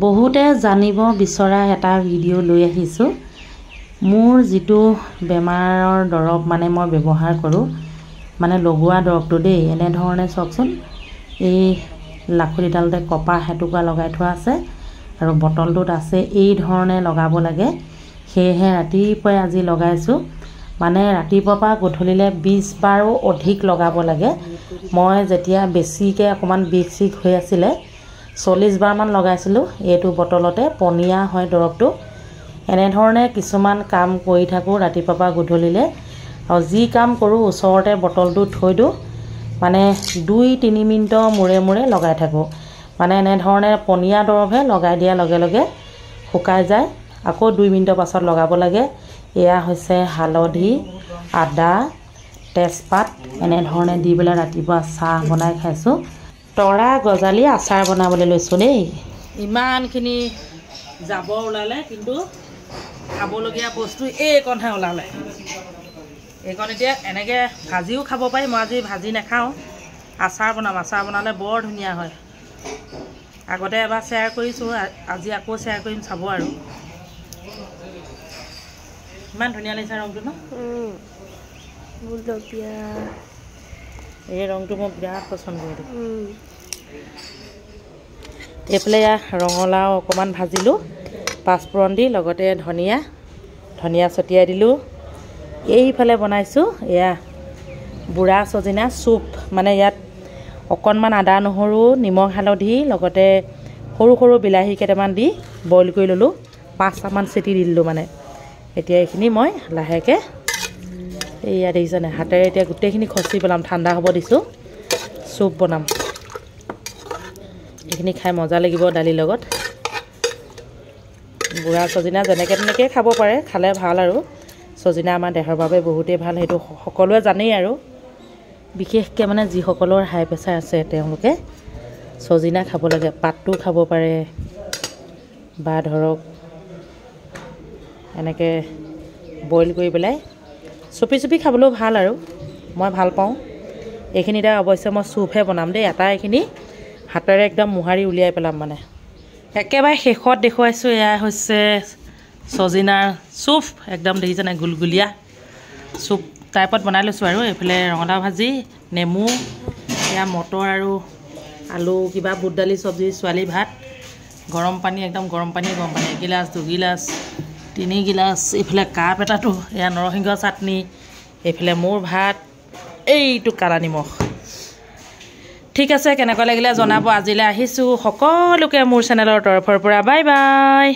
বহুতে জানিব বিচৰা এটা ভিডিঅ' লৈ আহিছোঁ। মোৰ যিটো বেমাৰৰ দৰৱ মানে মই ব্যৱহাৰ কৰোঁ, মানে লগোৱা দৰৱটো দেই, এনেধৰণে চাওকচোন, এই লাখুটিডালতে কপাহ এটুকুৰা লগাই থোৱা আছে আৰু বটলটোত আছে এই ধৰণে লগাব লাগে। সেয়েহে ৰাতিপুৱাই আজি লগাইছোঁ, মানে ৰাতিপুৱাৰ পৰা গধূলিলৈ 20 বাৰো অধিক লগাব লাগে। মই যেতিয়া বেছিকৈ অকণমান বিষ চিষ হৈ আছিলে 40 বাৰমান লগাইছিলোঁ। এইটো বটলতে পনীয়া হয় দৰৱটো। এনেধৰণে কিছুমান কাম কৰি থাকোঁ ৰাতিপুৱাৰ পৰা গধূলিলৈ, আৰু যি কাম কৰোঁ ওচৰতে বটলটো থৈ দিওঁ, মানে 2-3 মিনিটৰ মূৰে মূৰে লগাই থাকোঁ। মানে এনেধৰণে পনীয়া দৰৱহে লগাই দিয়াৰ লগে লগে শুকাই যায়, আকৌ 2 মিনিটৰ পাছত লগাব লাগে। এয়া হৈছে হালধি, আদা, তেজপাত, এনেধৰণে দি পেলাই ৰাতিপুৱা চাহ বনাই খাইছোঁ। তৰা গজালি আচাৰ বনাবলৈ লৈছোঁ দেই। ইমানখিনি জাবৰ ওলালে, কিন্তু খাবলগীয়া বস্তু এইকণহে ওলালে। এইকণ এতিয়া এনেকৈ ভাজিও খাব পাৰি। মই আজি ভাজি নাখাওঁ, আচাৰ বনাম। আচাৰ বনালে বৰ ধুনীয়া হয়। আগতে এবাৰ শ্বেয়াৰ কৰিছোঁ, আজি আকৌ শ্বেয়াৰ কৰিম, চাব আৰু। ইমান ধুনীয়া লাগিছে ৰংটো ন? এই ৰংটো মই বিৰাট পচন্দ কৰোঁ। এইফালে ৰঙালাও অকণমান ভাজিলোঁ পাঁচফোৰণ দি, লগতে ধনিয়া ছটিয়াই দিলোঁ। এইফালে বনাইছোঁ এয়া বুঢ়া ছজিনা চুপ, মানে ইয়াত অকণমান আদা নহৰু নিমখ হালধি লগতে সৰু সৰু বিলাহী কেইটামান দি বইল কৰি ল'লোঁ। 5টামান চিটি দি দিলোঁ মানে। এতিয়া এইখিনি মই লাহেকৈ এয়া দেখিছেনে, হাতেৰে এতিয়া গোটেইখিনি খচি পেলাম, ঠাণ্ডা হ'ব দিছোঁ। চুপ বনাম, এইখিনি খাই মজা লাগিব দালিৰ লগত। বুঢ়া ছজিনা যেনেকৈ তেনেকৈ খাব পাৰে, খালে ভাল আৰু। ছজিনা আমাৰ দেহৰ বাবে বহুতেই ভাল, সেইটো সকলোৱে জানেই আৰু। বিশেষকৈ মানে যিসকলৰ হাই প্ৰেছাৰ আছে তেওঁলোকে ছজিনা খাব লাগে। পাতটো খাব পাৰে, বা ধৰক এনেকৈ বইল কৰি পেলাই চুপি খাবলৈও ভাল আৰু, মই ভাল পাওঁ। এইখিনি এতিয়া অৱশ্যে মই চুপহে বনাম দেই। এইখিনি হাতেৰে একদম মোহাৰি উলিয়াই পেলাম মানে। একেবাৰে শেষত দেখুৱাইছোঁ, এয়া হৈছে ছজিনাৰ চুপ। একদম দেখিছেনে, গুলগুলীয়া চুপ টাইপত বনাই লৈছোঁ আৰু। এইফালে ৰঙালাও ভাজি, নেমু, এয়া মটৰ আৰু আলু, কিবা বুট দালি চব্জি, ছোৱালী ভাত, গৰম পানী, একদম গৰম পানী 1 গিলাচ, 2 গিলাচ, 3 গিলাচ, এইফালে কাপ এটাতো এয়া নৰসিংহ চাটনি, এইফালে মোৰ ভাত, এইটো কালা নিমখ। ঠিক আছে, কেনেকুৱা লাগিলে জনাব। আজিলৈ আহিছোঁ। সকলোকে মোৰ চেনেলৰ তৰফৰ পৰা বাই বাই।